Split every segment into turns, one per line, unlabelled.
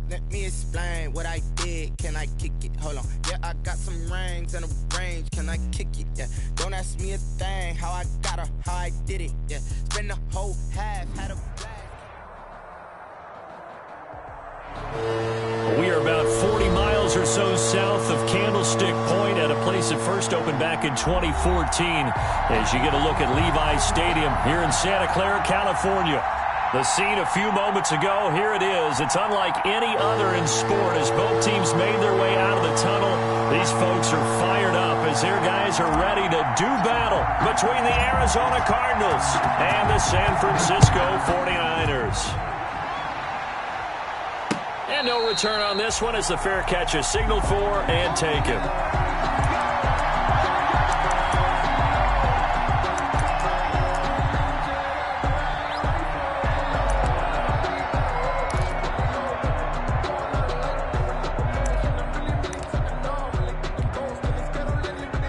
Let me explain what I did. Can I kick it? Hold on. Yeah, I got some rings and a range. Can I kick it? Yeah. Don't ask me a thing. How I got her, how I did it. Yeah. Spend the whole half, had a blast.
We are about 40 miles or so south of Candlestick Point at a place that first opened back in 2014 as you get a look at Levi's Stadium here in Santa Clara, California. The scene a few moments ago, here it is. It's unlike any other in sport as both teams made their way out of the tunnel. These folks are fired up as their guys are ready to do battle between the Arizona Cardinals and the San Francisco 49ers. And no return on this one as the fair catch is signaled for and taken.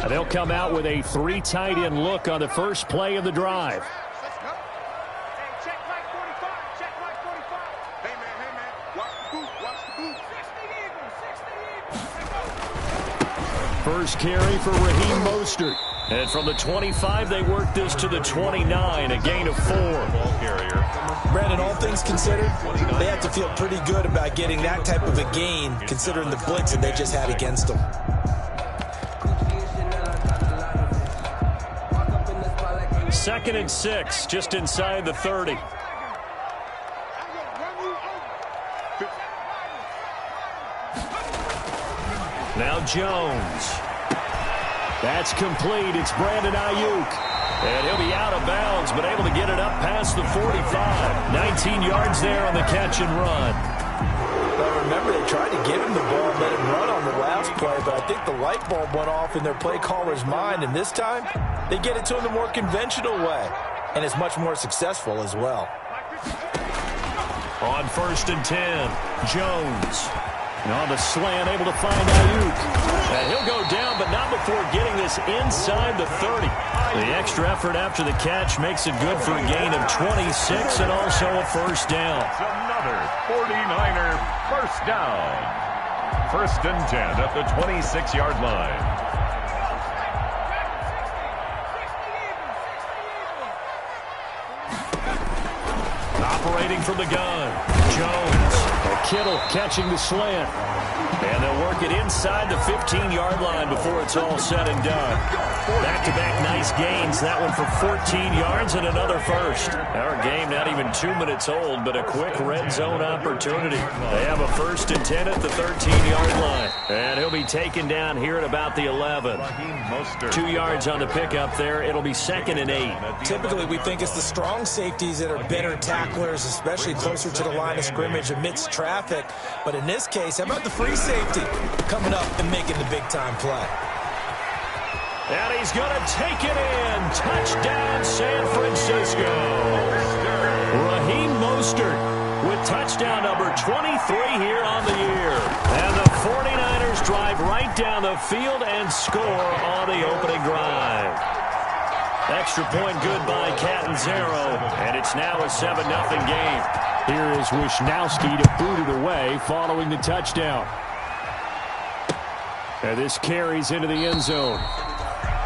They'll come out with a 3 tight end look on the first play of the drive. First carry for Raheem Mostert. And from the 25, they work this to the 29, a gain of 4.
Brandon, all things considered, they have to feel pretty good about getting that type of a gain, considering the blitz that they just had against them.
Second and 6, just inside the 30. Now Jones. That's complete. It's Brandon Ayuk. And he'll be out of bounds, but able to get it up past the 45. 19 yards there on the catch and run.
Well, remember, they tried to give him the ball and let him run on the last play, but I think the light bulb went off in their play caller's mind, and this time they get it to him the more conventional way, and it's much more successful as well.
On 1st and 10, Jones. And on the slant, able to find Ayuk. And he'll go down, but not before getting this inside the 30. The extra effort after the catch makes it good for a gain of 26 and also a first down.
Another 49er first down. 1st and 10 at the 26-yard line.
Operating from the gun, Jones. Kittle catching the slant. And they'll work it inside the 15-yard line before it's all said and done. Back-to-back nice gains. That one for 14 yards and another first. Our game not even 2 minutes old, but a quick red zone opportunity. They have a 1st and 10 at the 13-yard line. And he'll be taken down here at about the 11. 2 yards on the pickup there. It'll be 2nd and 8.
Typically, we think it's the strong safeties that are better tacklers, especially closer to the line of scrimmage amidst traffic. But in this case, how about the free safety coming up and making the big-time play?
And he's going to take it in. Touchdown, San Francisco. Raheem Mostert with touchdown number 23 here on the year. And the 49ers drive right down the field and score on the opening drive. Extra point good by Catanzaro, and it's now a 7-0 game. Here is Wisnowski to boot it away following the touchdown. And this carries into the end zone.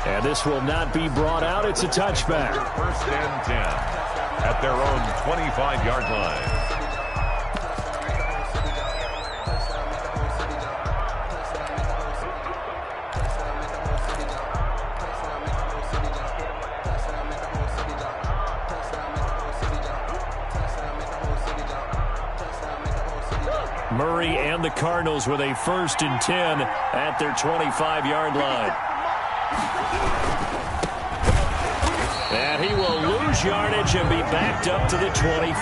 And this will not be brought out. It's a touchback.
1st and 10 at their own 25-yard line.
Murray and the Cardinals with a 1st and 10 at their 25-yard line. And he will lose yardage and be backed up to the 24.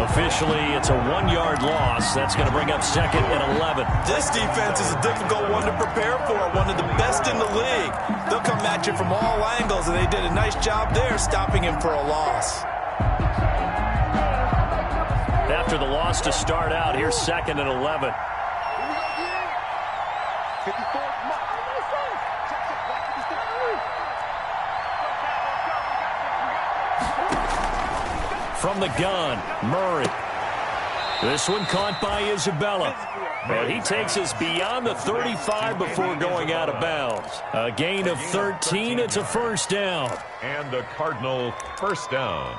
Officially, it's a 1-yard loss. That's going to bring up 2nd and 11.
This defense is a difficult one to prepare for, one of the best in the league. They'll come at you from all angles, and they did a nice job there stopping him for a loss.
After the loss to start out, here's 2nd and 11. From the gun, Murray. This one caught by Isabella. And he takes us beyond the 35 before going out of bounds. A gain of 13. It's a first down.
And the Cardinal first down.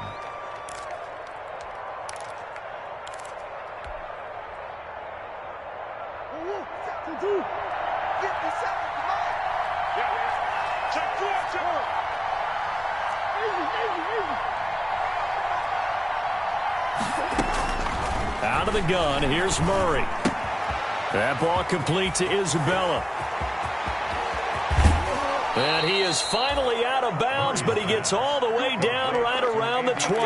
Out of the gun, here's Murray. That ball complete to Isabella. And he is finally out of bounds, but he gets all the way down right around the 20.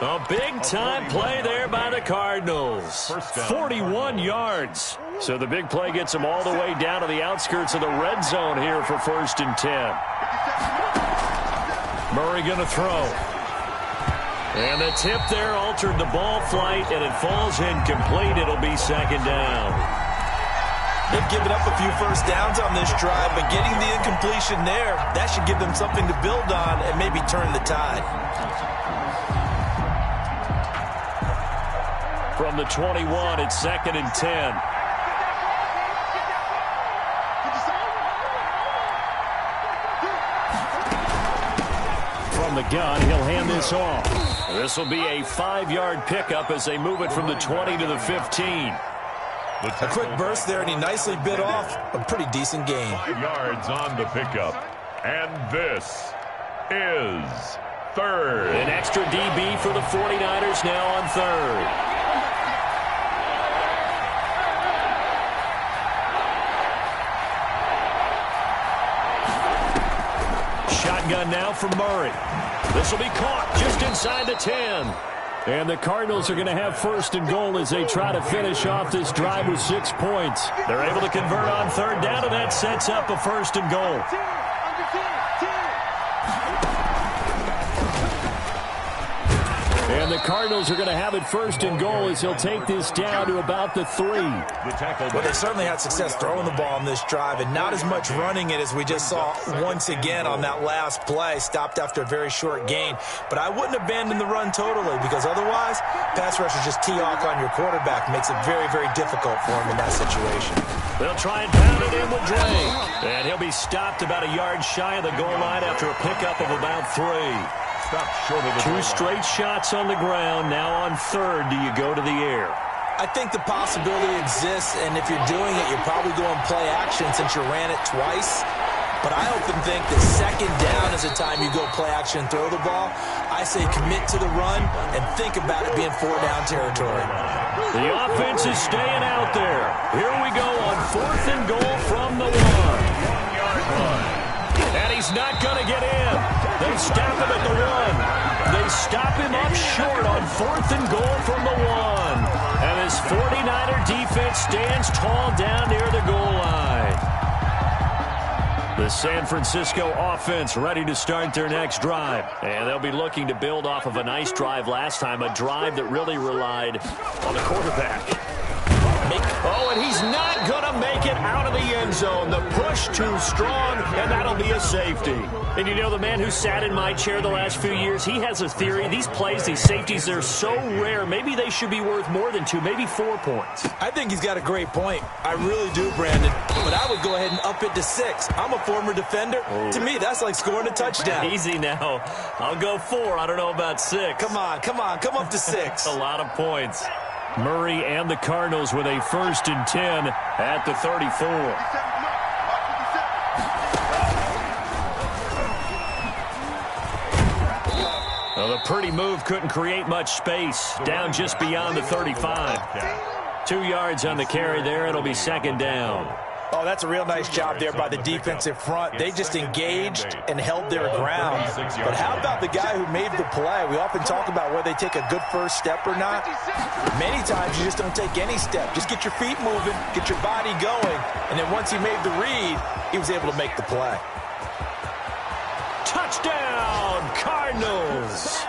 A big-time play there by the Cardinals. 41 yards. So the big play gets him all the way down to the outskirts of the red zone here for 1st and 10. Murray going to throw. And the tip there altered the ball flight, and it falls incomplete. It'll be 2nd down.
They've given up a few first downs on this drive, but getting the incompletion there, that should give them something to build on and maybe turn the tide.
From the 21, it's 2nd and 10. From the gun, he'll hand this off. This will be a 5-yard pickup as they move it from the 20 to the 15.
A quick burst there, and he nicely bit off a pretty decent gain.
5 yards on the pickup. And this is 3rd.
An extra DB for the 49ers now on 3rd. Shotgun now from Murray. This will be caught just inside the 10. And the Cardinals are going to have 1st and goal as they try to finish off this drive with 6 points. They're able to convert on 3rd down, and that sets up a 1st and goal. And the Cardinals are going to have it 1st and goal as he'll take this down to about the 3.
Well, they certainly had success throwing the ball on this drive and not as much running it as we just saw once again on that last play. Stopped after a very short gain. But I wouldn't abandon the run totally, because otherwise, pass rushers just tee off on your quarterback. Makes it very, very difficult for him in that situation.
They'll try and pound it in with Dre. And he'll be stopped about a yard shy of the goal line after a pickup of about 3.
Short of the
2 straight shots on the ground. Now on 3rd, do you go to the air?
I think the possibility exists, and if you're doing it, you're probably going play action since you ran it twice. But I often think that 2nd down is the time you go play action and throw the ball. I say commit to the run and think about it being 4-down territory.
The offense is staying out there. Here we go on 4th and goal from the 1. 1-yard line. And he's not going to get in. They stop him at the 1. They stop him up short on 4th and goal from the 1. And his 49er defense stands tall down near the goal line. The San Francisco offense ready to start their next drive. And they'll be looking to build off of a nice drive last time, a drive that really relied on the quarterback. Oh, and he's not going to make it out of the end zone. The push too strong, and that'll be a safety. And you know, the man who sat in my chair the last few years, he has a theory. These plays, these safeties, they're so rare. Maybe they should be worth more than 2, maybe 4 points.
I think he's got a great point. I really do, Brandon. But I would go ahead and up it to 6. I'm a former defender. Oh. To me, that's like scoring a touchdown.
Easy now. I'll go 4. I don't know about 6.
Come on. Come up to 6.
A lot of points. Murray and the Cardinals with a 1st and 10 at the 34. Well, the pretty move couldn't create much space. Down just beyond the 35. 2 yards on the carry there. It'll be 2nd down.
Oh, that's a real nice job there by the defensive front. They just engaged and held their ground. But how about the guy who made the play? We often talk about whether they take a good first step or not. Many times you just don't take any step. Just get your feet moving, get your body going, and then once he made the read, he was able to make the play.
Touchdown, Cardinals!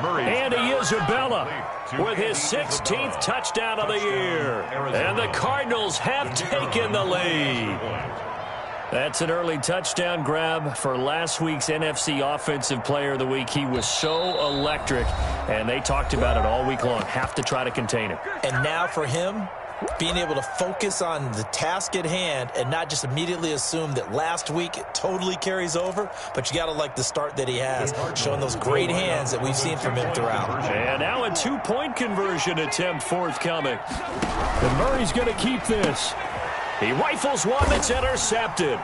Andy Isabella with his 16th touchdown of the year. And the Cardinals have taken the lead. That's an early touchdown grab for last week's NFC Offensive Player of the Week. He was so electric, and they talked about it all week long. Have to try to contain him.
And now for him, being able to focus on the task at hand and not just immediately assume that last week it totally carries over, but you got to like the start that he has, showing those great hands that we've seen from him throughout.
And now a two-point conversion attempt forthcoming. And Murray's going to keep this. He rifles one that's intercepted.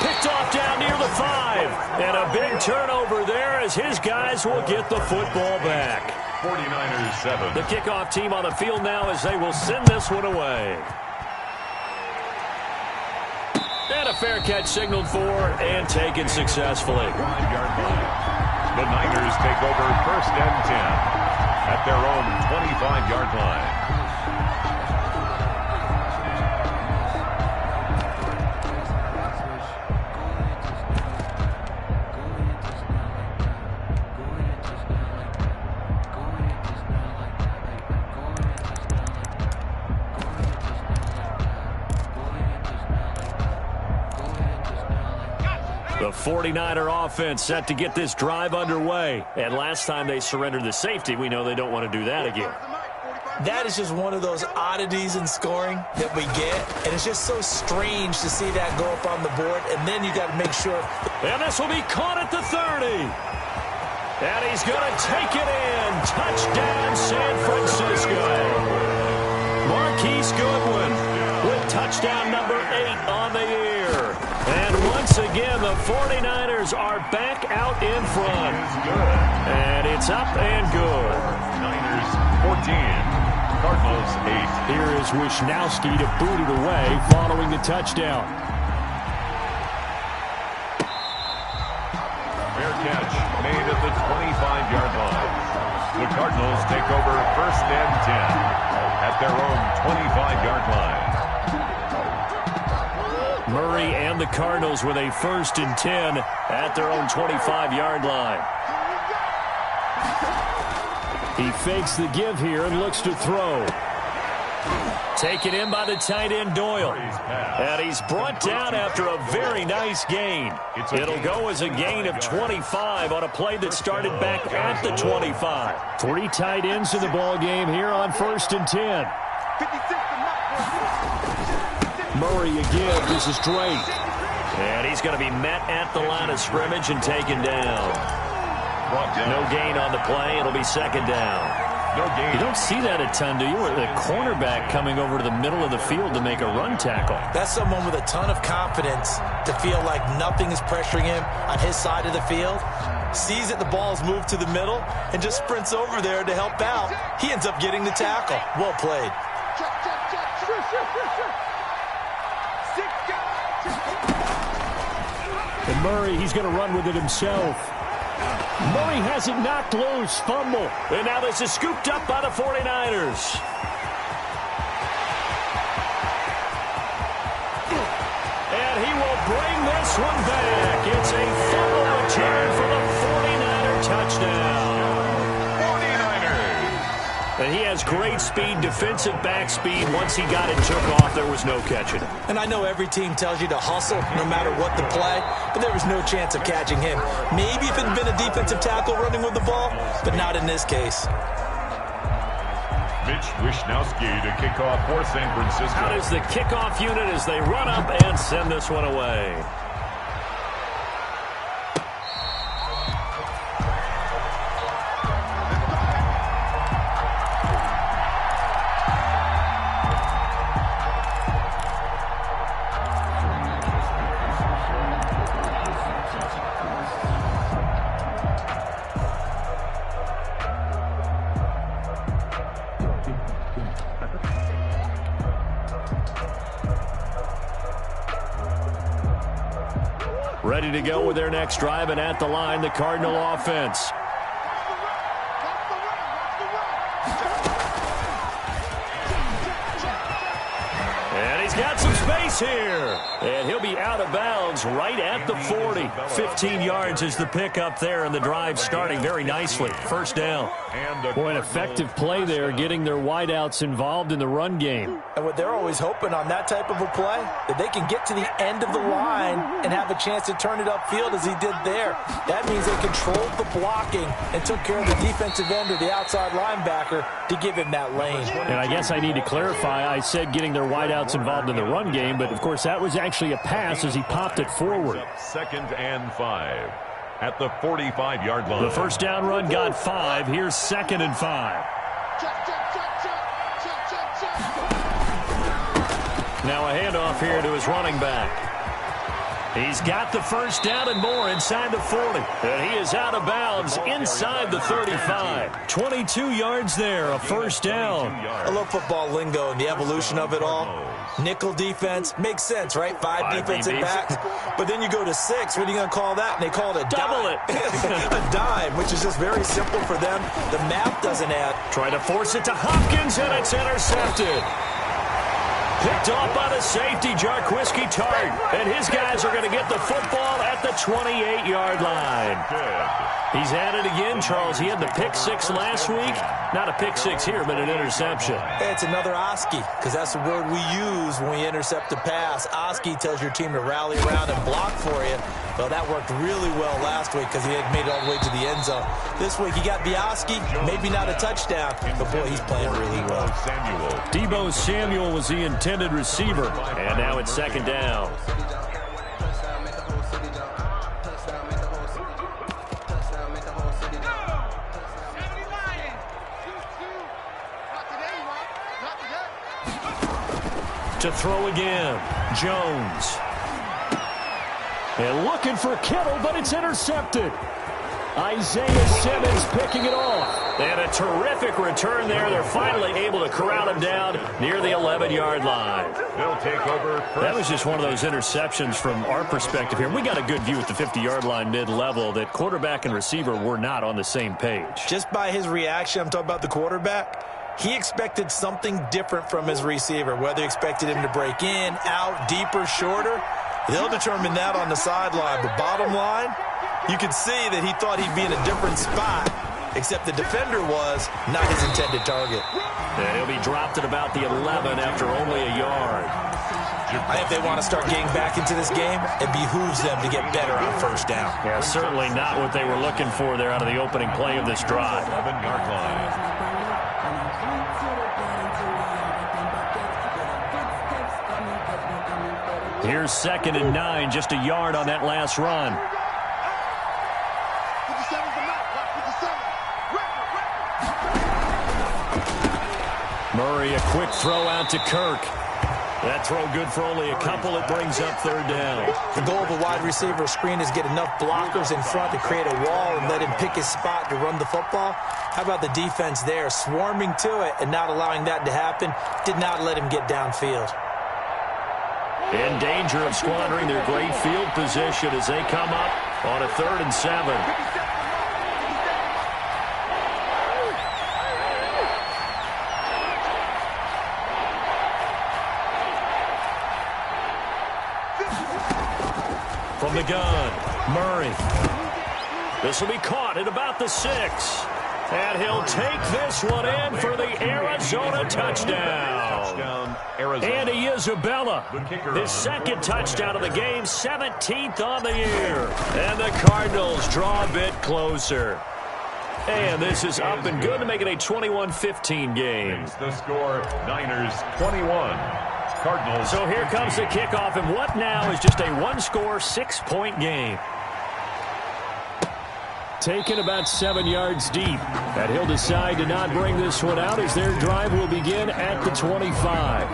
Picked off down near the 5. And a big turnover there as his guys will get the football back.
49ers 7.
The kickoff team on the field now as they will send this one away. And a fair catch signaled for and taken successfully.
5-yard line. The Niners take over 1st and 10 at their own 25-yard line.
The 49er offense set to get this drive underway. And last time they surrendered the safety, we know they don't want to do that again.
That is just one of those oddities in scoring that we get. And it's just so strange to see that go up on the board. And then you got to make sure.
And this will be caught at the 30. And he's going to take it in. Touchdown, San Francisco. Marquise Goodwin with touchdown number 8 on the year. And once again, the 49ers are back out in front. And it's up and good.
Niners 14, Cardinals 8.
Here is Wishnowski to boot it away following the touchdown.
Fair catch made at the 25-yard line. The Cardinals take over 1st and 10 at their own 25-yard line.
Murray and the Cardinals with a 1st and 10 at their own 25-yard line. He fakes the give here and looks to throw. Taken in by the tight end Doyle. And he's brought down after a very nice gain. It'll go as a gain of 25 on a play that started back at the 25. 3 tight ends in the ball game here on 1st and 10. Murray again. This is Drake. And he's going to be met at the line of scrimmage and taken down. No gain on the play. It'll be 2nd down.
No gain.
You don't see that a ton, do you? The cornerback coming over to the middle of the field to make a run tackle.
That's someone with a ton of confidence to feel like nothing is pressuring him on his side of the field. Sees that the ball's moved to the middle and just sprints over there to help out. He ends up getting the tackle. Well played.
And Murray, he's going to run with it himself. Murray has it knocked loose. Fumble. And now this is scooped up by the 49ers. And he will bring this one back. It's a fumble return for the 49er touchdown.
49ers.
And he has great speed, defensive back speed. Once he got it, took off, there was no catching it.
And I know every team tells you to hustle no matter what the play, but there was no chance of catching him. Maybe if it had been a defensive tackle running with the ball, but not in this case.
Mitch Wishnowski to kick off for San Francisco.
Out is the kickoff unit as they run up and send this one away. Ready to go with their next drive, and at the line, the Cardinal offense. And he's got some space is here. And he'll be out of bounds right at the 40. 15 yards is the pickup there, and the drive starting very nicely. First down. Boy, an effective play there, getting their wideouts involved in the run game.
And what they're always hoping on that type of a play, that they can get to the end of the line and have a chance to turn it upfield as he did there. That means they controlled the blocking and took care of the defensive end or the outside linebacker to give him that lane.
And I guess I need to clarify, I said getting their wideouts involved in the run game, but of course that was actually a pass as he popped it forward.
2nd and 5 at the 45-yard line.
The first down run got 5. Here's 2nd and 5. Now a handoff here to his running back. He's got the first down and more inside the 40. And he is out of bounds inside the 35. 22 yards there, a first down.
I love football lingo and the evolution of it all. Nickel defense makes sense, right? 5 defensive backs. But then you go to 6. What are you going to call that? And they call it a
double
dime.
it.
A dime, which is just very simple for them. The math doesn't add.
Try to force it to Hopkins, and it's intercepted. Picked off by the safety, Jarquiski Tartt. And his guys are going to get the football at the 28-yard line. He's at it again, Charles. He had the pick 6 last week. Not a pick 6 here, but an interception.
It's another Oski, because that's the word we use when we intercept a pass. Oski tells your team to rally around and block for you. Well, that worked really well last week because he had made it all the way to the end zone. This week, he got Bioski, maybe not a touchdown, but boy, he's playing really well.
Deebo Samuel was the intended receiver, and now it's 2nd down. To throw again, Jones. And looking for Kittle, but it's intercepted. Isaiah Simmons picking it off. And a terrific return there. They're finally able to corral him down near the 11-yard line.
They'll take over.
That was just one of those interceptions from our perspective here. We got a good view at the 50-yard line mid-level that quarterback and receiver were not on the same page.
Just by his reaction, I'm talking about the quarterback, he expected something different from his receiver, whether he expected him to break in, out, deeper, shorter. They'll determine that on the sideline. But bottom line, you could see that he thought he'd be in a different spot, except the defender was not his intended target.
And he'll be dropped at about the 11 after only a yard.
I think they want to start getting back into this game. It behooves them to get better on first down.
Yeah, certainly not what they were looking for there out of the opening play of this drive.
11-yard line.
Here's 2nd and 9, just a yard on that last run. Murray, a quick throw out to Kirk. That throw good for only a couple. It brings up 3rd down.
The goal of a wide receiver screen is get enough blockers in front to create a wall and let him pick his spot to run the football. How about the defense there, swarming to it and not allowing that to happen? Did not let him get downfield.
In danger of squandering their great field position as they come up on a 3rd and 7. From the gun, Murray. This will be caught at about the 6. And he'll take this one in for the Arizona touchdown. Andy Isabella, his 2nd touchdown of the game, 17th on the year. And the Cardinals draw a bit closer. And this is up and good to make it a 21-15 game.
The score, Niners 21. Cardinals.
So here comes the kickoff, and what now is just a 1-score, 6-point game. Taken about 7 yards deep. And he'll decide to not bring this one out as their drive will begin at the 25.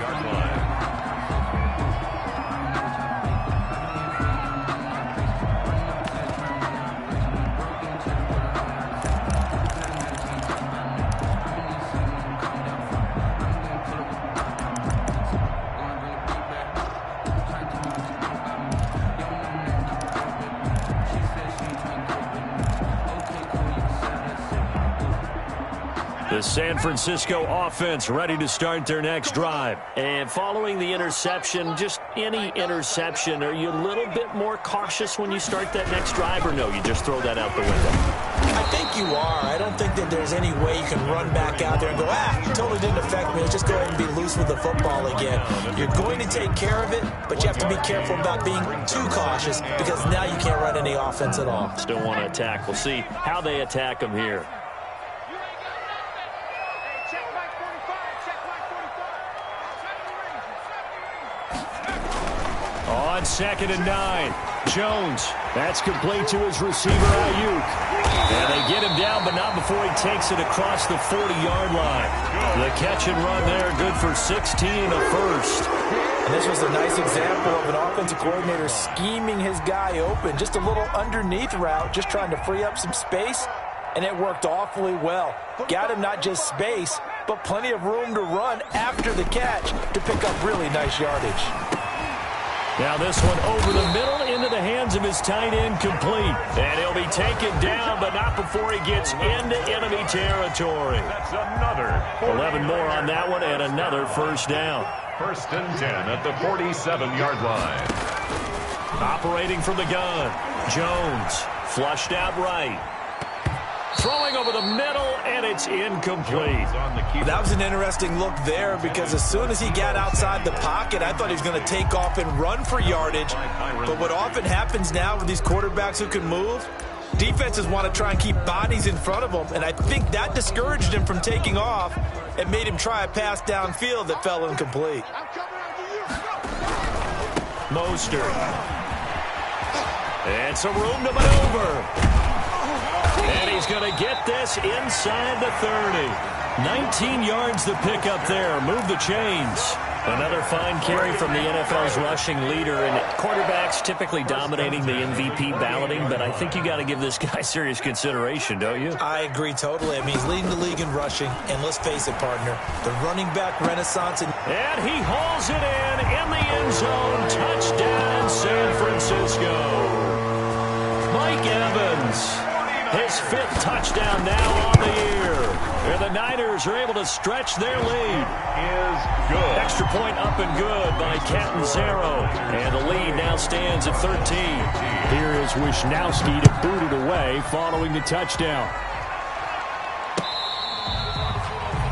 The San Francisco offense ready to start their next drive.
And following the interception, just any interception, are you a little bit more cautious when you start that next drive, or no, you just throw that out the window?
I think you are. I don't think that there's any way you can run back out there and go, it totally didn't affect me. Let's just go ahead and be loose with the football again. You're going to take care of it, but you have to be careful about being too cautious because now you can't run any offense at all.
Still want to attack. We'll see how they attack them here.
On 2nd and 9, Jones. That's complete to his receiver, Ayuk. And they get him down, but not before he takes it across the 40-yard line. The catch and run there, good for 16 and a first.
And this was a nice example of an offensive coordinator scheming his guy open. Just a little underneath route, just trying to free up some space, and it worked awfully well. Got him not just space, but plenty of room to run after the catch to pick up really nice yardage.
Now this one over the middle into the hands of his tight end, complete. And he'll be taken down, but not before he gets into enemy territory.
That's another
11 more on that one and another first down.
1st and 10 at the 47-yard line.
Operating from the gun, Jones flushed out right. Throwing over the middle, and it's incomplete.
That was an interesting look there because as soon as he got outside the pocket, I thought he was going to take off and run for yardage. But what often happens now with these quarterbacks who can move, defenses want to try and keep bodies in front of them, and I think that discouraged him from taking off and made him try a pass downfield that fell incomplete.
Mostert. And some room to maneuver. And he's going to get this inside the 30. 19 yards to pick up there. Move the chains. Another fine carry from the NFL's rushing leader, and quarterbacks typically dominating the MVP balloting, but I think you got to give this guy serious consideration, don't you?
I agree totally. I mean, he's leading the league in rushing, and let's face it, partner, the running back renaissance.
And he hauls it in the end zone. Touchdown, San Francisco. Mike Evans. His 5th touchdown now on the year. And the Niners are able to stretch their lead.
Is good.
Extra point up and good by Catanzaro. And the lead now stands at 13. Here is Wisnowski to boot it away following the touchdown.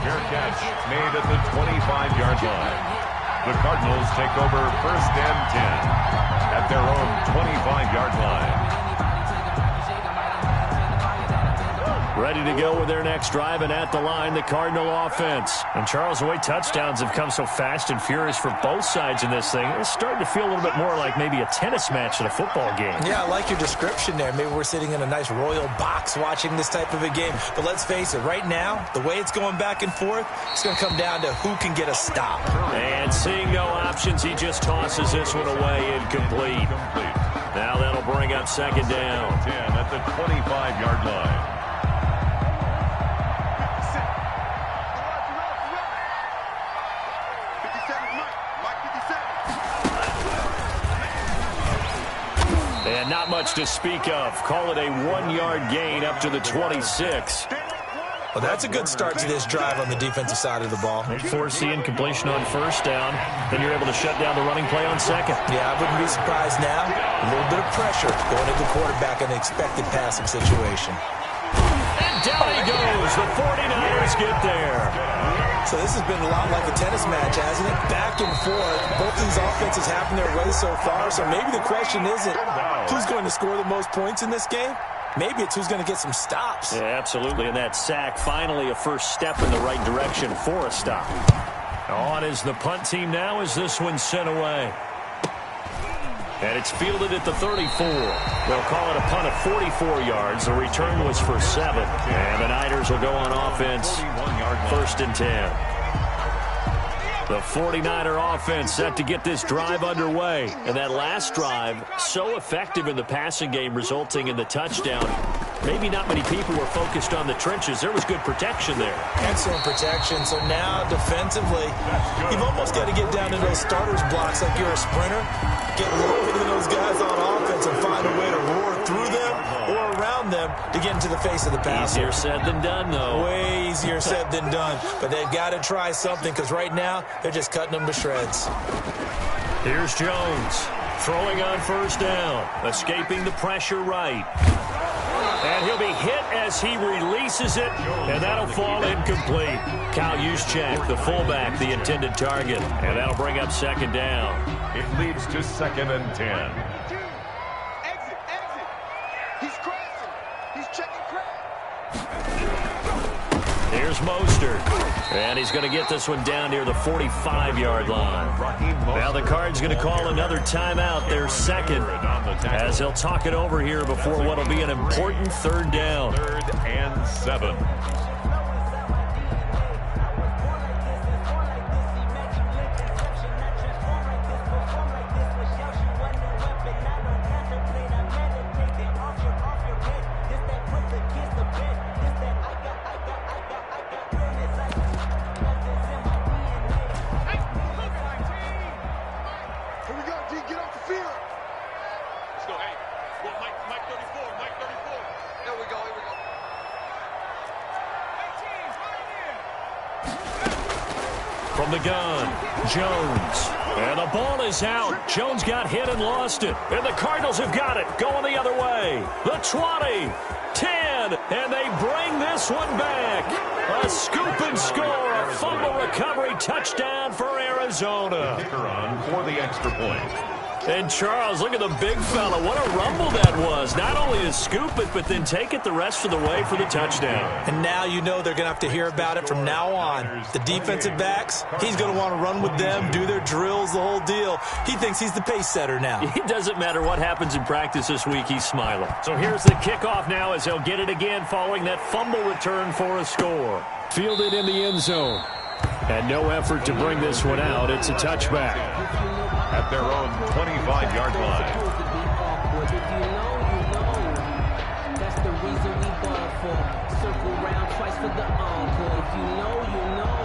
Fair catch made at the 25-yard line. The Cardinals take over 1st and 10 at their own 25-yard line.
Ready to go with their next drive, and at the line, the Cardinal offense. And Charles, the way touchdowns have come so fast and furious for both sides in this thing, it's starting to feel a little bit more like maybe a tennis match than a football game.
Yeah, I like your description there. Maybe we're sitting in a nice royal box watching this type of a game. But let's face it, right now, the way it's going back and forth, it's going to come down to who can get a stop.
And seeing no options, he just tosses this one away, incomplete. Now that'll bring up 2nd down.
10 at the 25-yard line.
And not much to speak of. Call it a 1-yard gain up to the 26.
Well, that's a good start to this drive on the defensive side of the ball.
They force the incompletion on 1st down. Then you're able to shut down the running play on 2nd.
Yeah, I wouldn't be surprised now. A little bit of pressure going at the quarterback in an expected passing situation.
And down he goes. The 49ers get there.
So this has been a lot like a tennis match, hasn't it? Back and forth. Both these offenses having their way so far. So maybe the question isn't who's going to score the most points in this game. Maybe it's who's going to get some stops.
Yeah, absolutely. And that sack, finally a first step in the right direction for a stop. On is the punt team now as this one's sent away. And it's fielded at the 34. They'll call it a punt of 44 yards. The return was for 7. And the Niners will go on offense. 1st and 10. The 49er offense set to get this drive underway. And that last drive, so effective in the passing game, resulting in the touchdown. Maybe not many people were focused on the trenches. There was good protection there.
Excellent protection. So now, defensively, you've almost got to get down to those starters blocks like you're a sprinter. Get lower than those guys on offense and find a way to roar through them or around them to get into the face of the passer.
Easier said than done, though.
Way easier said than done. But they've got to try something because right now they're just cutting them to shreds.
Here's Jones throwing on first down, escaping the pressure right. And he'll be hit as he releases it, and that'll fall incomplete. Kyle Juszczyk, the fullback, the intended target, and that'll bring up second down.
It leads to 2nd and 10.
Exit. He's crashing. He's checking crash.
Here's Mostert, and he's going to get this one down near the 45-yard line. Now the Cards going to call another timeout, their second, as they'll talk it over here before what will be an important third down.
3rd and 7.
From the gun, Jones. And the ball is out. Jones got hit and lost it. And the Cardinals have got it. Going the other way. The 20, 10, and they bring this one back. A scoop and score. A fumble recovery touchdown for Arizona.
Kicker on for the extra point.
And Charles, look at the big fella. What a rumble that was. Not only to scoop it, but then take it the rest of the way for the touchdown.
And now you know they're going to have to hear about it from now on. The defensive backs, he's going to want to run with them, do their drills, the whole deal. He thinks he's the pace setter now.
It doesn't matter what happens in practice this week, he's smiling. So here's the kickoff now as they'll get it again following that fumble return for a score. Fielded in the end zone. And no effort to bring this one out. It's a touchback.
At their own 25-yard line.
That's the reason we ball for. Circle round twice for the encore. If you know, you know.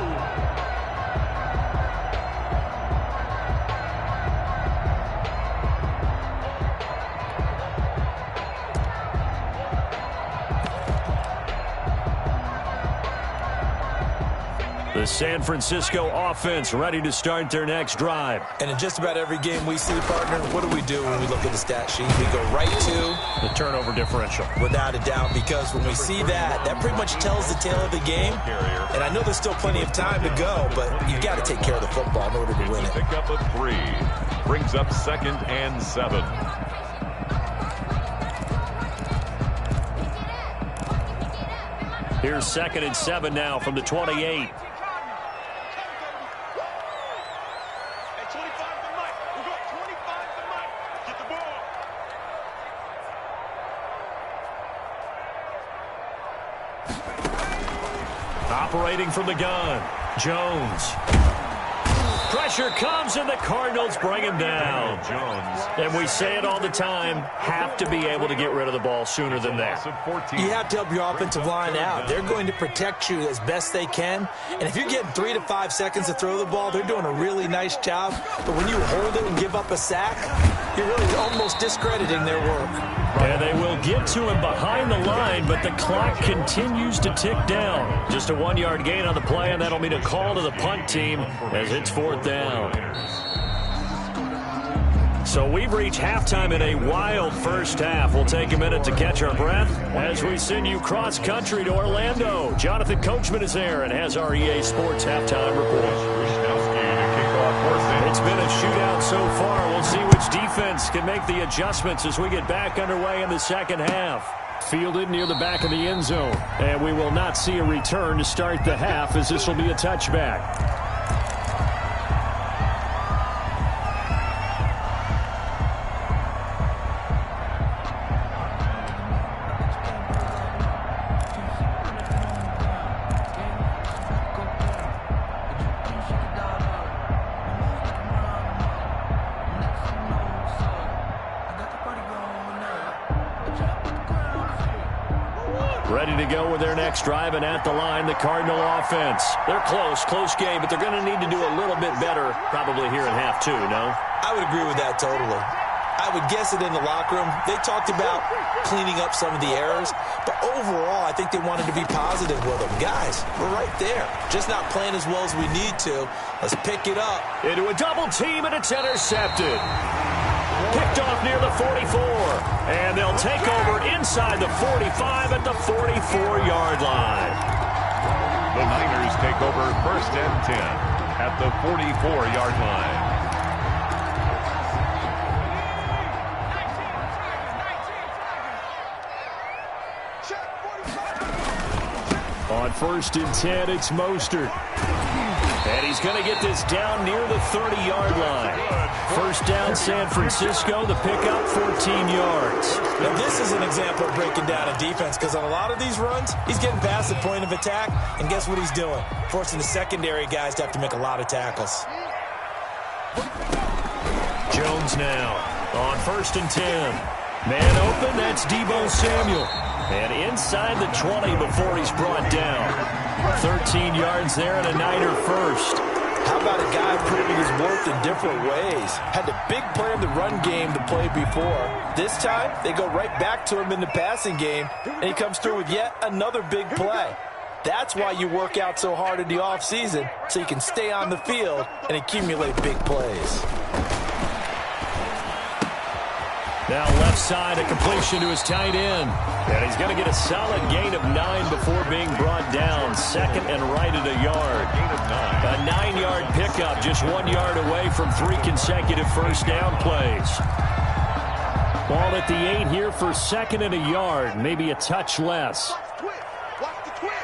The San Francisco offense ready to start their next drive.
And in just about every game we see, partner, what do we do when we look at the stat sheet? We go right to
the turnover differential.
Without a doubt, because when we see that, that pretty much tells the tale of the game. And I know there's still plenty of time to go, but you've got to take care of the football in order to win it.
Pick up a 3. Brings up 2nd and 7.
Here's 2nd and 7 now from the 28. Operating from the gun, Jones. Pressure comes, and the Cardinals bring him down.
Jones.
And we say it all the time, have to be able to get rid of the ball sooner than that.
You have to help your offensive line out. They're going to protect you as best they can. And if you're getting 3 to 5 seconds to throw the ball, they're doing a really nice job. But when you hold it and give up a sack, you're really almost discrediting their work.
And they will get to him behind the line, but the clock continues to tick down. Just a 1-yard gain on the play, and that'll mean a call to the punt team as it's 4th down. So we've reached halftime in a wild first half. We'll take a minute to catch our breath as we send you cross-country to Orlando. Jonathan Coachman is there and has our EA Sports halftime report. It's been a shootout so far. We'll see which defense can make the adjustments as we get back underway in the second half. Fielded near the back of the end zone. And we will not see a return to start the half as this will be a touchback. Ready to go with their next drive, and at the line, the Cardinal offense. They're close game, but they're going to need to do a little bit better probably here in half 2, no?
I would agree with that totally. I would guess it in the locker room. They talked about cleaning up some of the errors, but overall, I think they wanted to be positive with them. Guys, we're right there. Just not playing as well as we need to. Let's pick it up.
Into a double team, and it's intercepted. Picked off near the 44, and they'll take over inside the 45 at the 44-yard line.
The Niners take over 1st and 10 at the 44-yard line.
On 1st and 10, it's Mostert. And he's going to get this down near the 30-yard line. First down, San Francisco. The pickup, 14 yards.
Now, this is an example of breaking down a defense because on a lot of these runs, he's getting past the point of attack, and guess what he's doing? Forcing the secondary guys to have to make a lot of tackles.
Jones now on 1st and 10. Man open, that's Deebo Samuel. And inside the 20 before he's brought down. 13 yards there and a Niner first.
How about a guy proving his worth in different ways? Had the big play in the run game to play before. This time, they go right back to him in the passing game, and he comes through with yet another big play. That's why you work out so hard in the offseason, so you can stay on the field and accumulate big plays.
Now left side, a completion to his tight end. And he's going to get a solid gain of 9 before being brought down. Second and right at a yard. A 9-yard pickup, just 1 yard away from 3 consecutive first down plays. Ball at the 8 here for 2nd and a yard, maybe a touch less.
Watch the twist.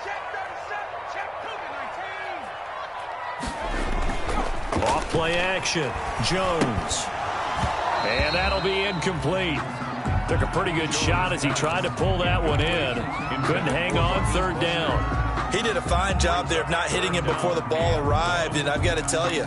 Check 37. Check 2
Off play action, Jones. And that'll be incomplete. Took a pretty good shot as he tried to pull that one in. Couldn't hang on 3rd down.
He did a fine job there of not hitting it before the ball arrived, and I've got to tell you,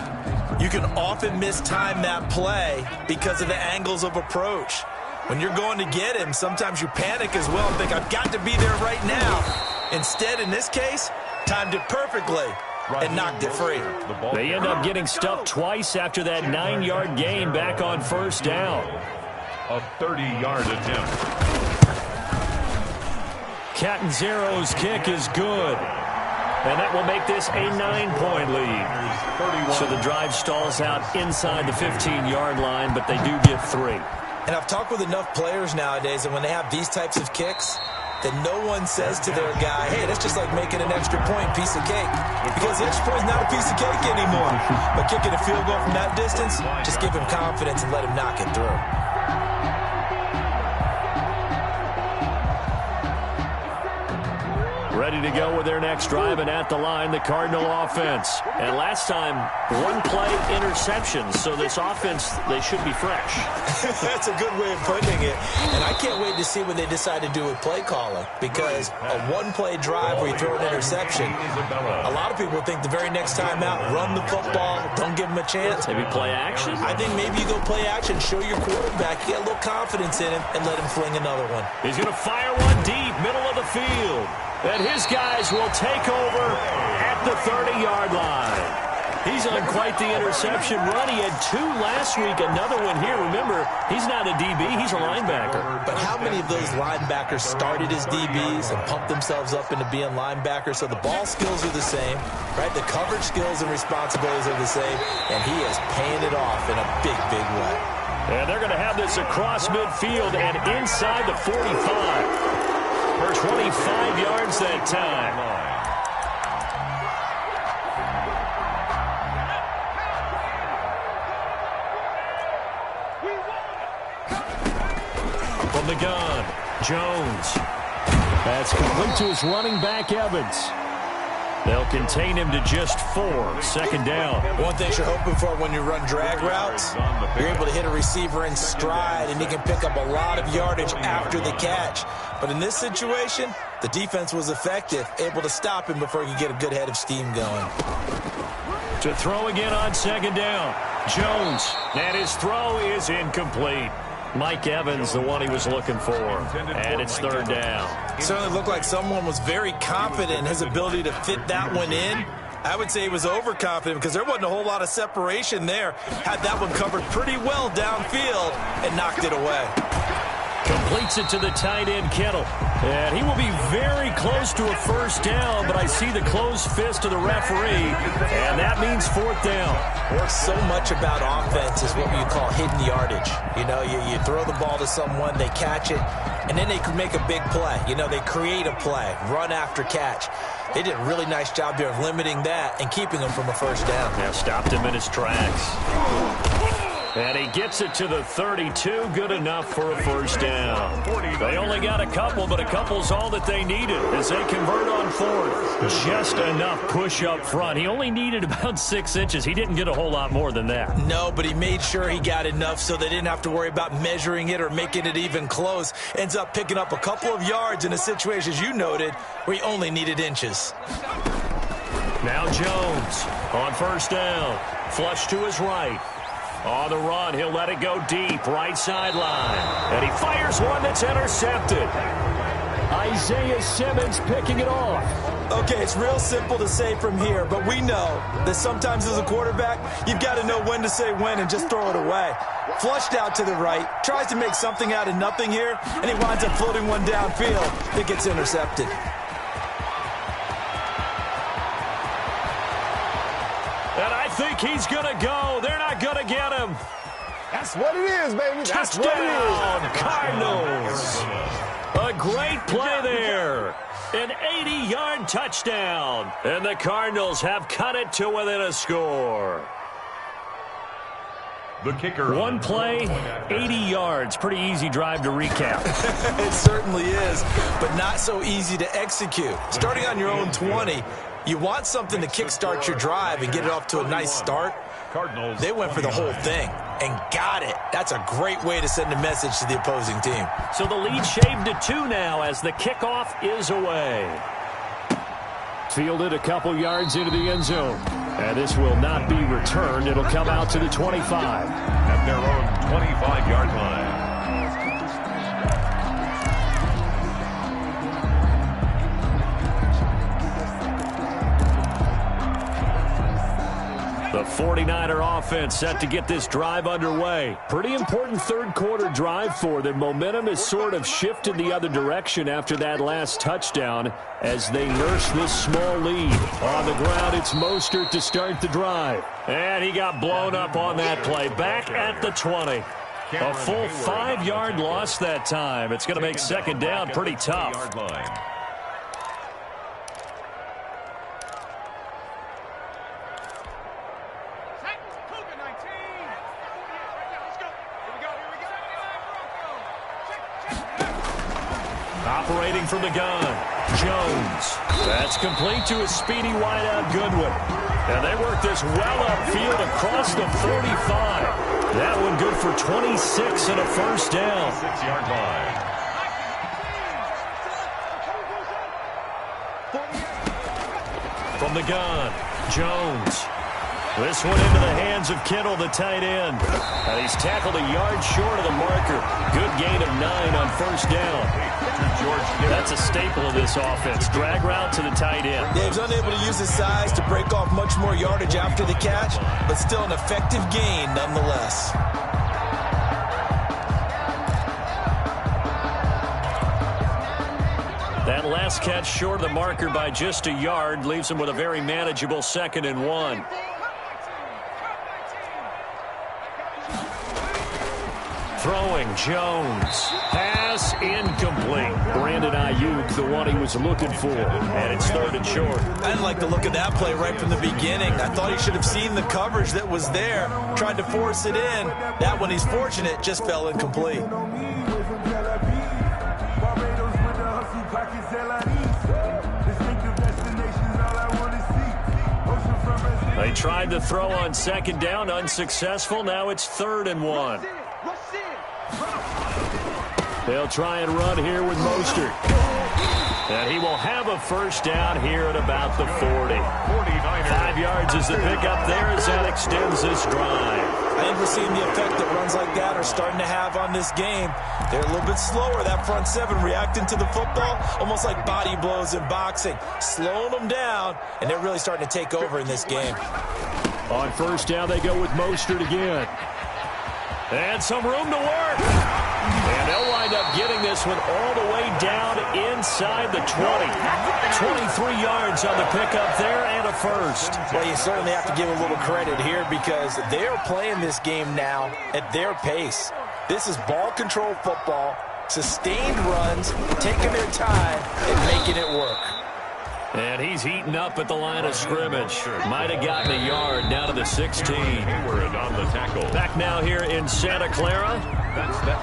you can often mistime that play because of the angles of approach. When you're going to get him, sometimes you panic as well and think, I've got to be there right now. Instead, in this case, timed it perfectly and knocked it free.
They end up getting stuffed twice after that 9-yard gain back on 1st down.
A 30-yard attempt.
Catanzaro's kick is good. And that will make this a 9-point lead. So the drive stalls out inside the 15-yard line, but they do get 3.
And I've talked with enough players nowadays, and when they have these types of kicks, that no one says to their guy, hey, that's just like making an extra point piece of cake. Because the extra point is not a piece of cake anymore. But kicking a field goal from that distance, just give him confidence and let him knock it through.
Ready to go with their next drive, and at the line, the Cardinal offense. And last time, 1-play interception, so this offense, they should be fresh.
That's a good way of putting it. And I can't wait to see what they decide to do with play calling, because a 1-play drive where you throw an interception, a lot of people think the very next time out, run the football, don't give them a chance.
Maybe play action?
I think maybe you go play action, show your quarterback, get a little confidence in him, and let him fling another one.
He's going to fire one deep, middle of the field. And his guys will take over at the 30-yard line. He's on quite the interception run. He had 2 last week, another one here. Remember, he's not a DB, he's a linebacker.
But how many of those linebackers started as DBs and pumped themselves up into being linebackers? So the ball skills are the same, right? The coverage skills and responsibilities are the same, and he is paying it off in a big, big way.
And they're going to have this across midfield and inside the 45. For 25 yards that time. From the gun, Jones. That's complete to his running back, Evans. They'll contain him to just 4. 2nd down.
One thing you're hoping for when you run drag routes, you're able to hit a receiver in stride, and he can pick up a lot of yardage after the catch. But in this situation, the defense was effective, able to stop him before he could get a good head of steam going.
To throw again on 2nd down. Jones, and his throw is incomplete. Mike Evans, the one he was looking for. And it's 3rd down.
It certainly looked like someone was very confident in his ability to fit that one in. I would say he was overconfident because there wasn't a whole lot of separation there. Had that one covered pretty well downfield and knocked it away.
Completes it to the tight end, Kittle. And he will be very close to a first down, but I see the closed fist of the referee, and that means fourth down.
So much about offense is what you call hidden yardage. You know, you throw the ball to someone, they catch it, and then they can make a big play. You know, they create a play, run after catch. They did a really nice job there of limiting that and keeping him from a first down.
Yeah, stopped him in his tracks. And he gets it to the 32, good enough for a first down. They only got a couple, but a couple's all that they needed as they convert on fourth. Just enough push up front. He only needed about 6 inches. He didn't get a whole lot more than that.
No, but he made sure he got enough so they didn't have to worry about measuring it or making it even close. Ends up picking up a couple of yards in a situation, as you noted, where he only needed inches.
Now Jones on first down. Flush to his right. On the run, he'll let it go deep, right sideline. And he fires one that's intercepted. Isaiah Simmons picking it off.
Okay, it's real simple to say from here, but we know that sometimes as a quarterback, you've got to know when to say when and just throw it away. Flushed out to the right, tries to make something out of nothing here, and he winds up floating one downfield that gets intercepted.
And I think he's going to go. They're not going to get him.
That's what it is, baby. That's what it
Touchdown,
is.
Cardinals. A great play there. An 80-yard touchdown. And the Cardinals have cut it to within a score.
The kicker.
One play, 80 yards. Pretty easy drive to recap.
It certainly is, but not so easy to execute. Starting on your own 20, you want something to kickstart your drive and get it off to a nice start.
Cardinals.
They went for the whole thing and got it. That's a great way to send a message to the opposing team.
So the lead shaved to 2 now as the kickoff is away. Fielded a couple yards into the end zone. And this will not be returned. It'll come out to the 25.
At their own 25-yard line.
The 49er offense set to get this drive underway. Pretty important third quarter drive for them. Momentum has sort of shifted the other direction after that last touchdown as they nurse this small lead. On the ground, it's Mostert to start the drive. And he got blown up on that play. Back at the 20. A full 5-yard loss that time. It's going to make second down pretty tough. Operating from the gun, Jones. That's complete to his speedy wideout, Goodwin. And they work this well upfield across the 45. That one good for 26 and a first down.
6-yard line.
From the gun, Jones. This one into the hands of Kittle, the tight end. And he's tackled a yard short of the marker. Good gain of 9 on first down. That's a staple of this offense. Drag route to the tight end.
Dave's unable to use his size to break off much more yardage after the catch, but still an effective gain nonetheless.
That last catch short of the marker by just a yard leaves him with a very manageable 2nd and 1. Throwing, Jones. Pass incomplete. Brandon Ayuk, the one he was looking for. And it's 3rd and short.
I didn't like the look of that play right from the beginning. I thought he should have seen the coverage that was there, tried to force it in. That one, he's fortunate, just fell incomplete.
They tried to throw on 2nd down, unsuccessful. Now it's 3rd and 1. They'll try and run here with Mostert. And he will have a first down here at about the 40. 5 yards is the pickup there as that extends this drive.
I think we're seeing the effect that runs like that are starting to have on this game. They're a little bit slower, that front seven, reacting to the football, almost like body blows in boxing, slowing them down, and they're really starting to take over in this game.
On first down, they go with Mostert again. And some room to work. And they'll wind up getting this one all the way down inside the 20. 23 yards on the pickup there and a first.
Well, you certainly have to give a little credit here because they're playing this game now at their pace. This is ball control football, sustained runs, taking their time and making it work.
And he's heating up at the line of scrimmage. Might have gotten a yard down to the 16.
Hayward on the tackle.
Back now here in Santa Clara.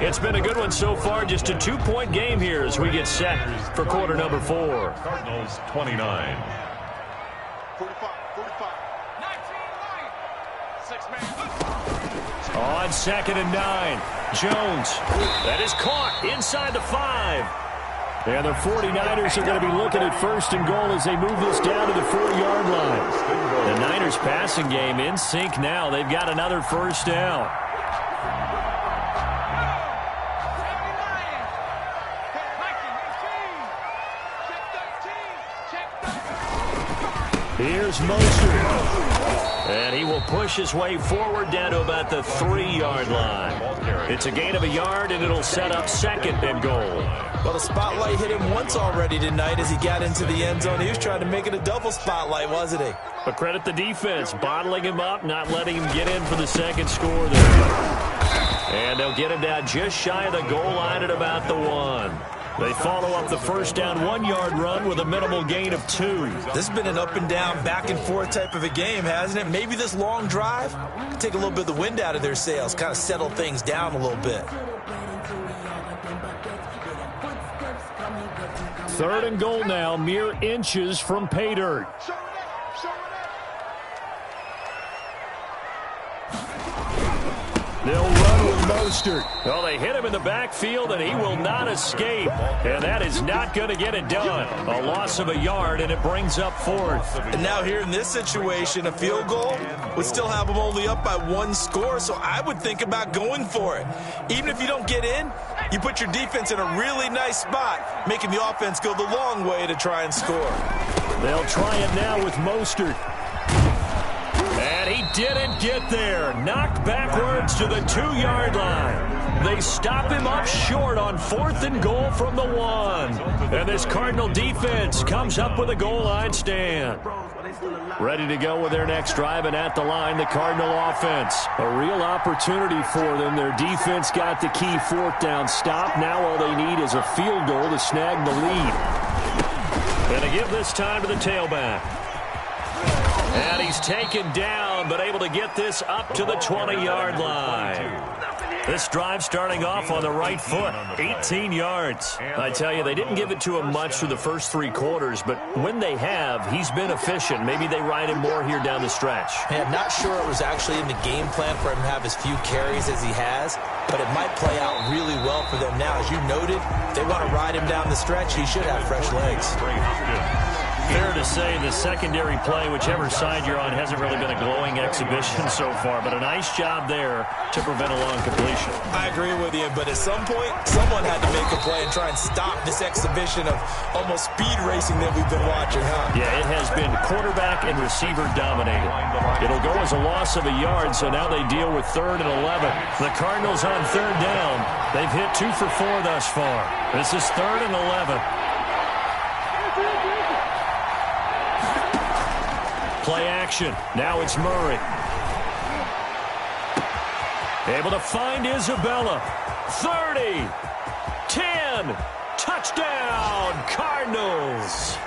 It's been a good one so far. Just a 2-point game here as we get set for quarter number 4.
Cardinals 29.
45. 19-9.
On 2nd and 9. Jones. That is caught inside the 5. And the 49ers are going to be looking at 1st and goal as they move this down to the 4-yard line. The Niners passing game in sync now. They've got another first down. Here's Mostert. And he will push his way forward down to about the 3-yard line. It's a gain of a yard, and it'll set up 2nd and goal.
Well, the spotlight hit him once already tonight as he got into the end zone. He was trying to make it a double spotlight, wasn't he?
But credit the defense, bottling him up, not letting him get in for the 2nd score there. And they'll get him down just shy of the goal line at about the 1. They follow up the first down 1-yard run with a minimal gain of 2.
This has been an up and down, back and forth type of a game, hasn't it? Maybe this long drive can take a little bit of the wind out of their sails, kind of settle things down a little bit.
3rd and goal now, mere inches from pay dirt. They'll run with Mostert. Well, they hit him in the backfield, and he will not escape. And that is not going to get it done. A loss of a yard, and it brings up 4th.
And now here in this situation, a field goal would still have them only up by 1 score, so I would think about going for it. Even if you don't get in, you put your defense in a really nice spot, making the offense go the long way to try and score.
They'll try it now with Mostert. And he didn't get there. Knocked backwards to the 2-yard line. They stop him up short on 4th and goal from the 1. And this Cardinal defense comes up with a goal line stand. Ready to go with their next drive, and at the line, the Cardinal offense. A real opportunity for them. Their defense got the key 4th down stop. Now all they need is a field goal to snag the lead. And they give this time to the tailback. And he's taken down, but able to get this up to the 20-yard line. This drive starting off on the right foot, 18 yards. I tell you, they didn't give it to him much through the first 3 quarters, but when they have, he's been efficient. Maybe they ride him more here down the stretch.
I'm not sure it was actually in the game plan for him to have as few carries as he has, but it might play out really well for them now. As you noted, if they want to ride him down the stretch, he should have fresh legs.
Fair to say the secondary play, whichever side you're on, hasn't really been a glowing exhibition so far, but a nice job there to prevent a long completion.
I agree with you, but at some point, someone had to make a play and try and stop this exhibition of almost speed racing that we've been watching, huh?
Yeah, it has been quarterback and receiver dominated. It'll go as a loss of a yard, so now they deal with 3rd and 11. The Cardinals on 3rd down. They've hit 2 for 4 thus far. This is 3rd and 11. Play action. Now it's Murray. Able to find Isabella. 30. 10. Touchdown, Cardinals.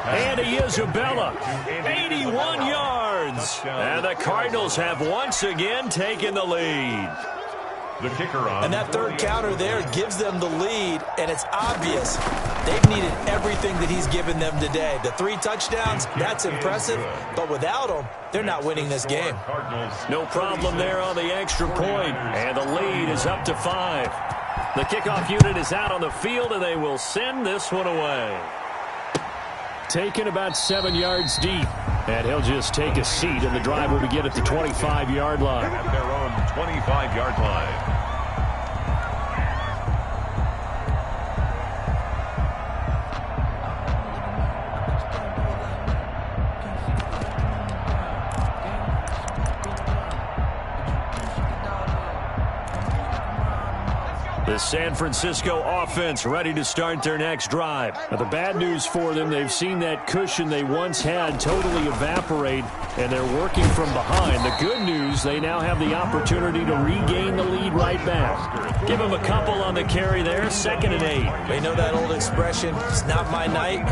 Andy Isabella, 81 yards. And the Cardinals have once again taken the lead.
The kicker on.
And that 3rd counter there gives them the lead, and it's obvious they've needed everything that he's given them today. The 3 touchdowns, that's impressive, but without him, they're not winning this game.
No problem there on the extra point, and the lead is up to 5. The kickoff unit is out on the field, and they will send this one away. taken about 7 yards deep. And he'll just take a seat, and the drive will begin at the 25-yard line.
At their own 25-yard line.
The San Francisco offense ready to start their next drive. Now, the bad news for them, they've seen that cushion they once had totally evaporate, and they're working from behind. The good news, they now have the opportunity to regain the lead right back. Give them a couple on the carry there, 2nd and 8.
They know that old expression, it's not my night.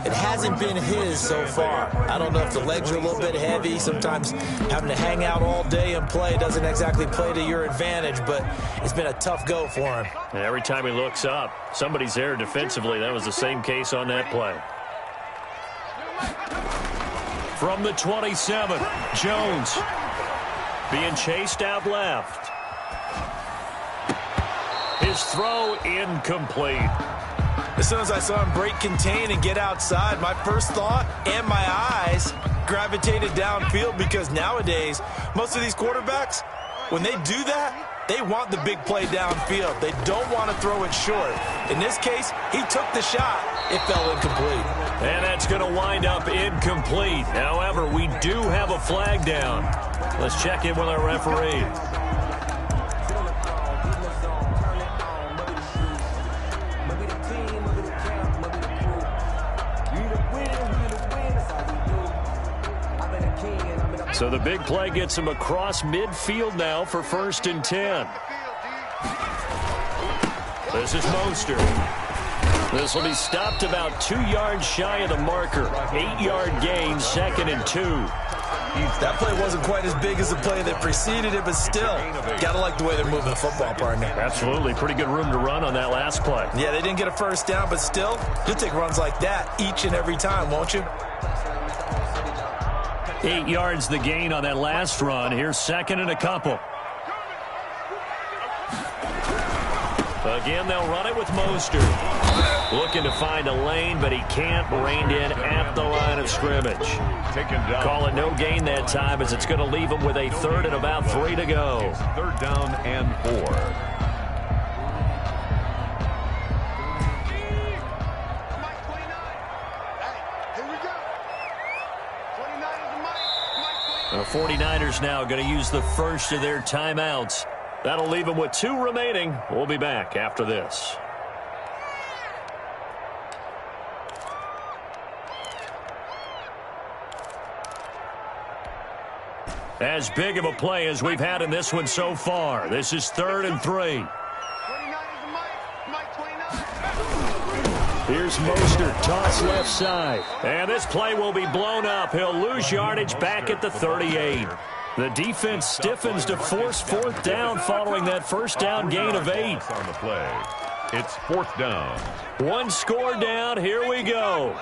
It hasn't been his so far. I don't know if the legs are a little bit heavy. Sometimes having to hang out all day and play doesn't exactly play to your advantage, but it's been a tough go for him.
And every time he looks up, somebody's there defensively. That was the same case on that play. From the 27, Jones being chased out left. His throw incomplete.
As soon as I saw him break contain and get outside, my first thought and my eyes gravitated downfield, because nowadays, most of these quarterbacks, when they do that, they want the big play downfield. They don't want to throw it short. In this case, he took the shot. It fell incomplete.
And that's going to wind up incomplete. However, we do have a flag down. Let's check in with our referee. So the big play gets him across midfield now for 1st and 10. This is Mostert. This will be stopped about 2 yards shy of the marker. 8-yard gain, 2nd and 2.
That play wasn't quite as big as the play that preceded it, but still, gotta like the way they're moving the football, partner.
Absolutely. Pretty good room to run on that last play.
Yeah, they didn't get a first down, but still, you'll take runs like that each and every time, won't you?
8 yards the gain on that last run. Here's 2nd and a couple. Again, they'll run it with Mostert. Looking to find a lane, but he can't. Reined in at the line of scrimmage.
Taken down.
Call it no gain that time, as it's going to leave him with a 3rd and about 3 to go.
3rd down and 4.
The 49ers now going to use the first of their timeouts. That'll leave them with 2 remaining. We'll be back after this. As big of a play as we've had in this one so far. This is 3rd and 3. Here's Mostert, toss left side. And this play will be blown up. He'll lose yardage back at the 38. The defense stiffens to force 4th down following that first down gain of 8.
On the play, it's 4th down.
1 score down. Here we go.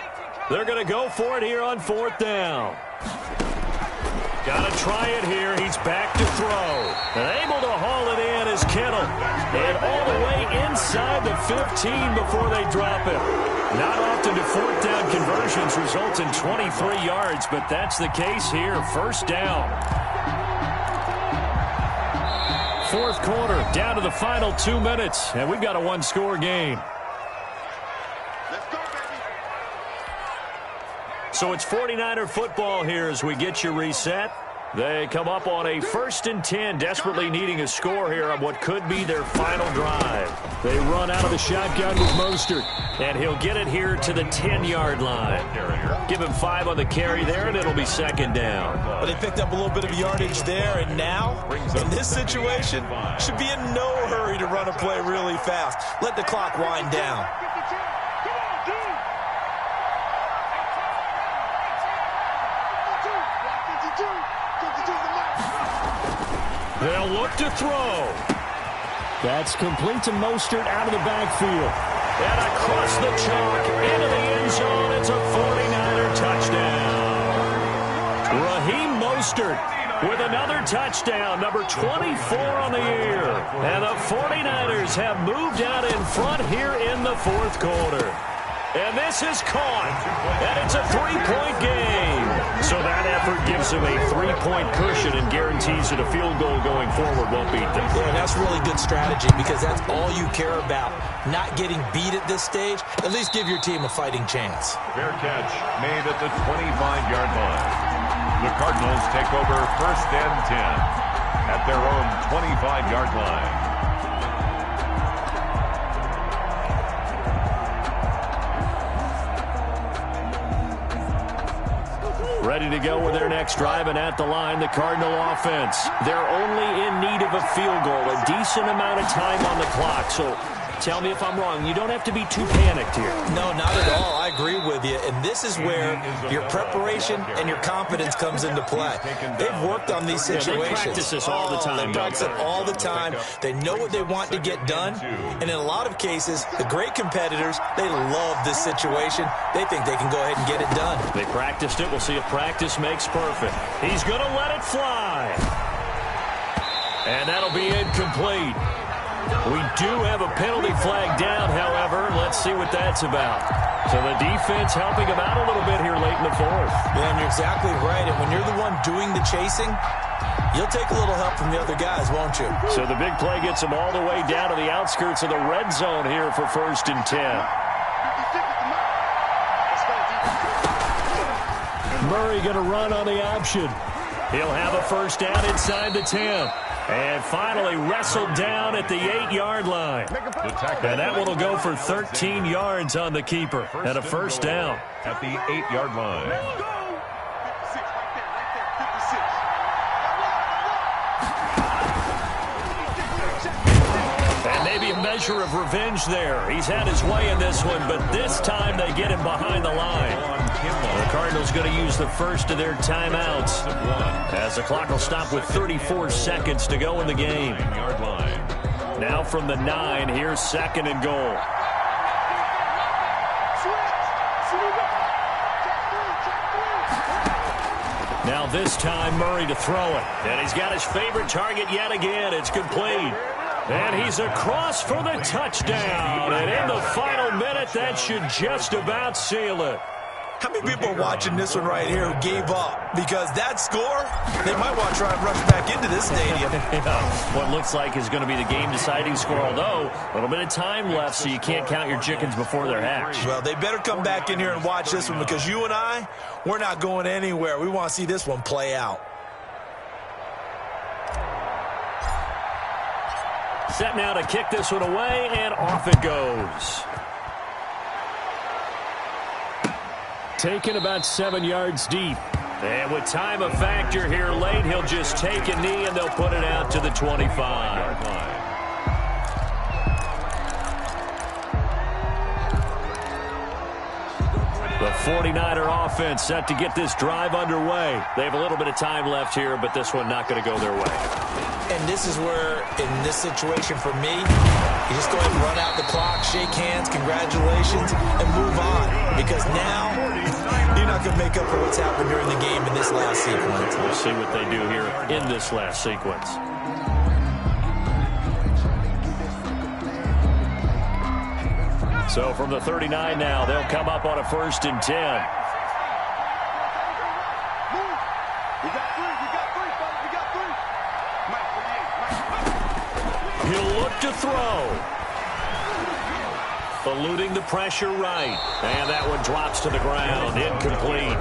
They're going to go for it here on 4th down. Got to try it here. He's back to throw. And able to haul it in is Kittle. And all the way inside the 15 before they drop it. Not often do 4th down conversions result in 23 yards, but that's the case here. 1st down. 4th quarter, down to the final 2 minutes, and we've got a 1-score game. So it's 49er football here as we get you reset. They come up on a 1st and 10, desperately needing a score here on what could be their final drive. They run out of the shotgun with Mostert, and he'll get it here to the 10-yard line. Give him 5 on the carry there, and it'll be 2nd down.
Well, they picked up a little bit of yardage there, and now, in this situation, should be in no hurry to run a play really fast. Let the clock wind down.
They'll look to throw. That's complete to Mostert out of the backfield. And across the chalk, into the end zone, it's a 49er touchdown. Raheem Mostert with another touchdown, number 24 on the year. And the 49ers have moved out in front here in the 4th quarter. And this is caught. And it's a three-point game. So that effort gives him a three-point cushion and guarantees that a field goal going forward won't beat them.
Yeah, that's really good strategy because that's all you care about. Not getting beat at this stage. At least give your team a fighting chance.
Fair catch made at the 25-yard line. The Cardinals take over 1st and 10 at their own 25-yard line.
Ready to go with their next drive, and at the line, the Cardinal offense. They're only in need of a field goal, a decent amount of time on the clock. So tell me if I'm wrong. You don't have to be too panicked here.
No, not at all. I agree with you. And this is where your preparation and your confidence comes into play. They've worked on these situations.
They practice this all the time.
They practice it all the time. They know what they want to get done. And in a lot of cases, the great competitors, they love this situation. They think they can go ahead and get it done.
They practiced it. We'll see if practice makes perfect. He's going to let it fly. And that'll be incomplete. We do have a penalty flag down, however. Let's see what that's about. So the defense helping him out a little bit here late in the fourth.
Yeah, and you're exactly right. And when you're the one doing the chasing, you'll take a little help from the other guys, won't you?
So the big play gets him all the way down to the outskirts of the red zone here for 1st and 10. Murray going to run on the option. He'll have a first down inside the 10. And finally wrestled down at the 8-yard line. And that one will go for 13 yards on the keeper and a first down.
At the 8-yard line.
And maybe a measure of revenge there. He's had his way in this one, but this time they get him behind the line. The Cardinals going to use the first of their timeouts as the clock will stop with 34 seconds to go in the game. Now from the 9, here's 2nd and goal. Now this time Murray to throw it. And he's got his favorite target yet again. It's complete. And he's across for the touchdown. And in the final minute, that should just about seal it.
How many people are watching this one right here who gave up? Because that score, they might want to try and rush back into this stadium.
What looks like is going to be the game-deciding score, although a little bit of time left, so you can't count your chickens before they're hatched.
Well, they better come back in here and watch this one because you and I, we're not going anywhere. We want to see this one play out.
Set now to kick this one away, and off it goes. Taken about 7 yards deep. And with time a factor here late, he'll just take a knee and they'll put it out to the 25. The 49er offense set to get this drive underway. They have a little bit of time left here, but this one not going to go their way.
And this is where, in this situation for me, you just go ahead and run out the clock, shake hands, congratulations, and move on. Because now, you're not going to make up for what's happened during the game in this last sequence.
We'll see what they do here in this last sequence. So from the 39 now, they'll come up on a 1st and 10. He'll look to throw. Eluding the pressure right. And that one drops to the ground. Incomplete.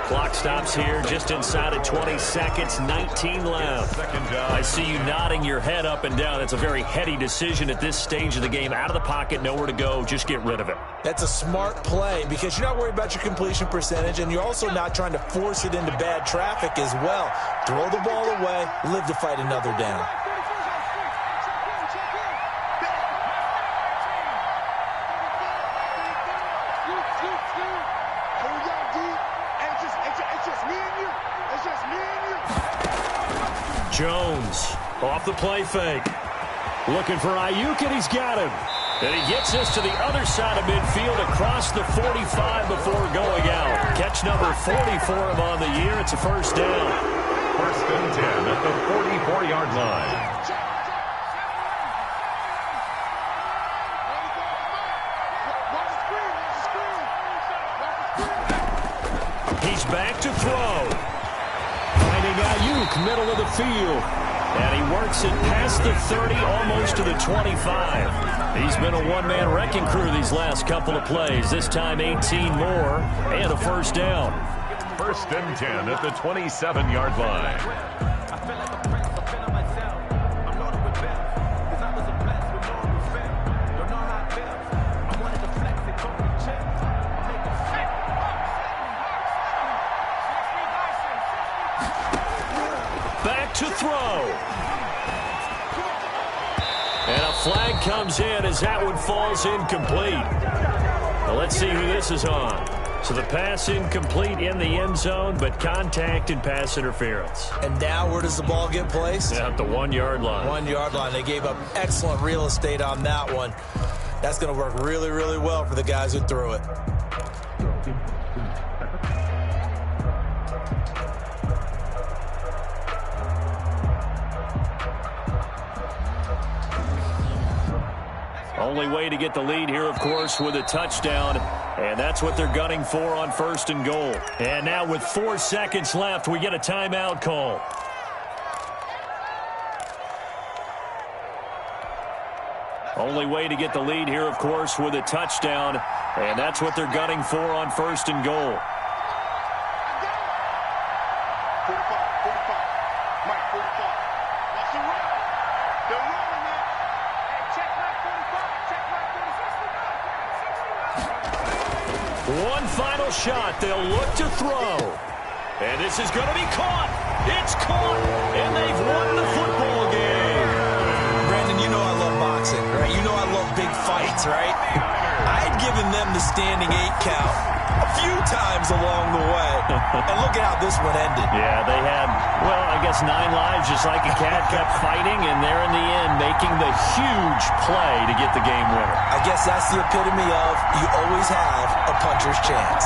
Clock stops here just inside of 20 seconds, 19 left. I see you nodding your head up and down. That's a very heady decision at this stage of the game. Out of the pocket, nowhere to go. Just get rid of it.
That's a smart play because you're not worried about your completion percentage, and you're also not trying to force it into bad traffic as well. Throw the ball away, live to fight another down.
Jones off the play fake. Looking for Ayuk, and he's got him. And he gets this to the other side of midfield across the 45 before going out. Catch number 40 for him on the year. It's a first down.
1st and 10 at the 44-yard line.
He's back to throw. Finding Ayuk, middle of the field. And he works it past the 30, almost to the 25. He's been a one-man wrecking crew these last couple of plays. This time 18 more and a first down.
First and 10 at the 27-yard line.
To throw. And a flag comes in as that one falls incomplete. Well, let's see who this is on. So the pass incomplete in the end zone, but contact and pass interference.
And now where does the ball get placed?
At the 1-yard line.
1-yard line. They gave up excellent real estate on that one. That's going to work really, really well for the guys who threw it.
Only way to get the lead here, of course, with a touchdown. And that's what they're gunning for on first and goal. And now with 4 seconds left, we get a timeout call. Only way to get the lead here, of course, with a touchdown. And that's what they're gunning for on first and goal. One final shot. They'll look to throw. And this is going to be caught. It's caught. And they've won the football game.
Brandon, you know I love boxing, right? You know I love big fights, right? I had given them the standing 8 count a few times along the way. And look at how this one ended.
Yeah, they had, well, I guess 9 lives, just like a cat, kept fighting, and they're in the end making the huge play to get the game winner.
I guess that's the epitome of you always have a puncher's chance.